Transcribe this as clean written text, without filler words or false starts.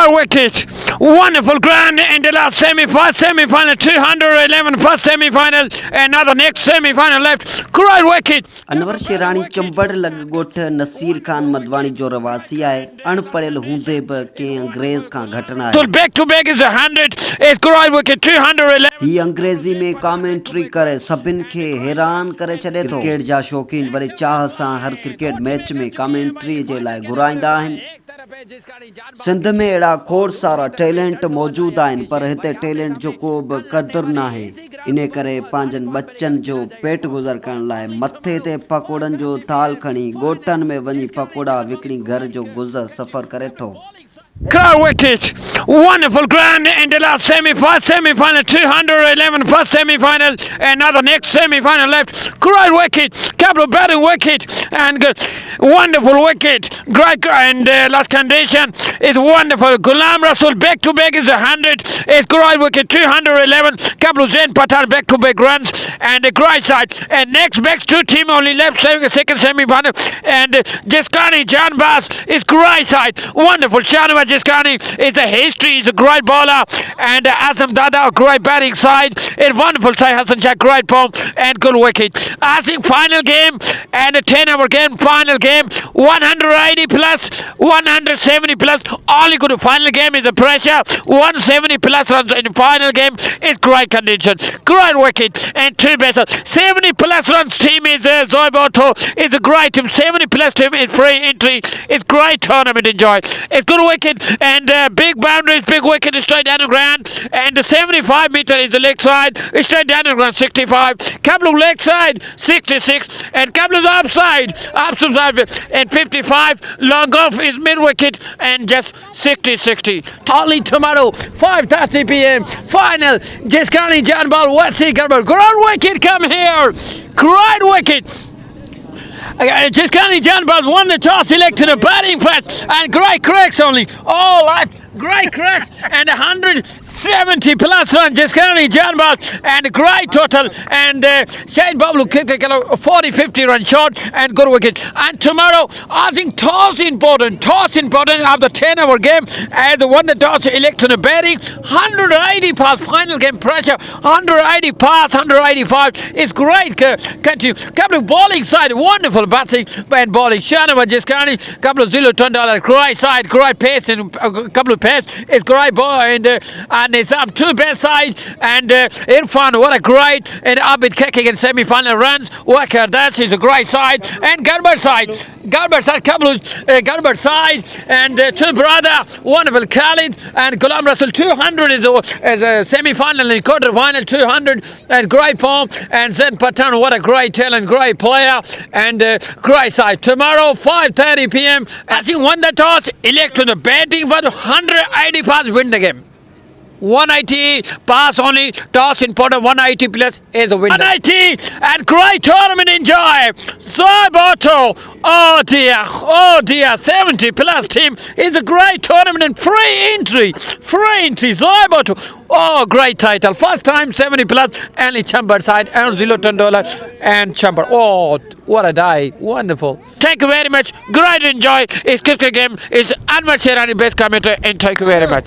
Crowd wicket. Wonderful ground in the last semi-final, 211 first semi-final, another next semi-final left. Crowd wicket. Anwar शेराणी चंबड़ लॻ ॻोठ नसीर खान मदवाणी जो रवासी आहे अणपढ़ियल हूंदे बि कंहिं अंग्रेज़ खां घटि न आहे So back to back is 100. It's crowd wicket 211. ही अंग्रेज़ी में कमेंट्री करे सभिनि खे हैरान करे छॾे थो क्रिकेट जा शौक़ीन वरी चाह सां हर क्रिकेट मैच में कमेंट्री जे लाइ घुराईंदा आहिनि सिंध में अहिड़ा खोड़ सारा टैलेंट मौजूदु आहिनि पर हिते टैलेंट जो को बि क़दुरु न आहे इन करे पंहिंजनि बच्चनि जो पेट गुज़र करण लाइ मथे ते पकोड़नि जो थाल खणी ॻोठनि में वञी पकोड़ा विकिणी घर जो गुज़र सफ़र करे थो Crowd wicket. Wonderful ground in the last semi-final, 211 first semi-final, another next semi-final left. Crowd wicket. Couple of batting wicket and good. Wonderful wicket. Great and last condition is wonderful. Ghulam Rasul back to back is 100. It's crowd wicket 211. Couple of Zain Pathan back to back runs and the great side. And next back two team only left second semi-final and Jiskani Jan Bas is great side. Wonderful. Shanawaz Jiskani is a history, he's a great bowler and Azam Dada a great batting side. It's wonderful side. Hassan Shah great form and good wicket. I think final game and a 10-hour game, final game 180 plus 170 plus. All you could do final game is the pressure 170 plus runs in the final game is great condition. Great wicket and two batters. 70 plus runs team is Zoiboto is a great team. 70 plus team is free entry. It's great tournament enjoy. It's good wicket and big boundaries, big wicket is straight down the ground and the 75 meter is the leg side, it's straight down the ground 65, couple of leg side 66 and couple of upside and 55, long off is mid wicket and just 60. Tolly tomorrow 5:30 p.m. final Jiskani John Ball Wesley Garber. Great wicket come here. Great wicket. Jiskani John Ball won the toss, selected a batting first and great cracks only. All life. Great cracks and 170 plus run Jiskani John Ball and great total and Shane Bablu kicked a 40-50 run shot and good wicket. And tomorrow I think toss important of the 10-hour game and the one the toss elected a batting 180 pass final game pressure 180 pass 185 is great continue. Couple of bowling side wonderful batting and bowling Shanawaz Jiskani couple of Zulu $10 great side great pace and a couple of pass is great ball and it's up two best side and Irfan what a great and Abid kicking in semi-final runs Walker that is a great side and Garber side couple of Garber side and two brother wonderful Khalid and Ghulam Rasul 200 is a semi-final and quarter final 200 and great form and Zain Pathan what a great talent great player and great side tomorrow 5:30 p.m. I think won the toss elected the batting for 180 pass win the game 180 pass only toss important 180 plus is a win 180 and great tournament enjoy Zoiboto oh dear 70 plus team is a great tournament and free entry Zoiboto oh great title first time 70 plus only Chamber side and Zilo $10 and Chamber oh what a day wonderful thank you very much great enjoy it's cricket game it's Anwar Sherani best commentator and thank you very much